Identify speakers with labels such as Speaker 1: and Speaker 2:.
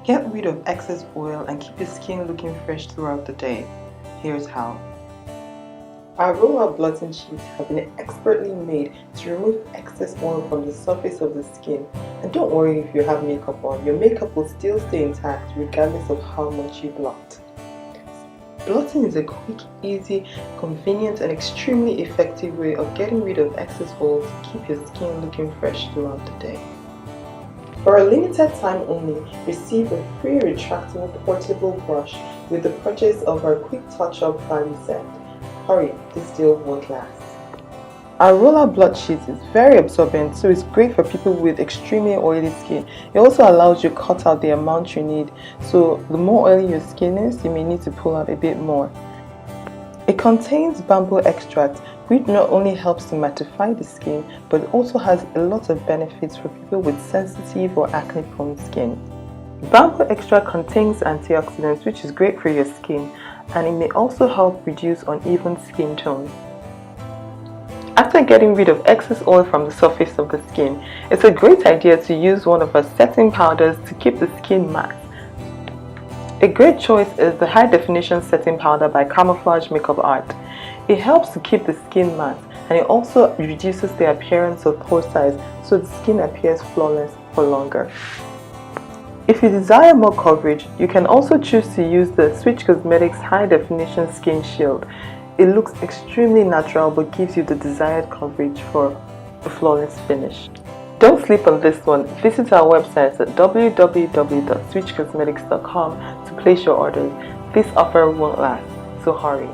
Speaker 1: Get rid of excess oil and keep your skin looking fresh throughout the day. Here's how. Our roll-out blotting sheets have been expertly made to remove excess oil from the surface of the skin. And don't worry if you have makeup on, your makeup will still stay intact regardless of how much you blot. Blotting is a quick, easy, convenient and extremely effective way of getting rid of excess oil to keep your skin looking fresh throughout the day. For a limited time only, receive a free retractable portable brush with the purchase of our quick touch-up value set. Hurry, this deal won't last. Our roller blot sheet is very absorbent, so it's great for people with extremely oily skin. It also allows you to cut out the amount you need, so the more oily your skin is, you may need to pull out a bit more. It contains bamboo extract, which not only helps to mattify the skin, but it also has a lot of benefits for people with sensitive or acne-prone skin. Bamboo extract contains antioxidants, which is great for your skin, and it may also help reduce uneven skin tone. After getting rid of excess oil from the surface of the skin, it's a great idea to use one of our setting powders to keep the skin matte. A great choice is the High Definition Setting Powder by Camouflage Makeup Art. It helps to keep the skin matte, and it also reduces the appearance of pore size, so the skin appears flawless for longer. If you desire more coverage, you can also choose to use the Switch Cosmetics High Definition Skin Shield. It looks extremely natural but gives you the desired coverage for a flawless finish. Don't sleep on this one. Visit our website at www.switchcosmetics.com to place your orders. This offer won't last, so hurry.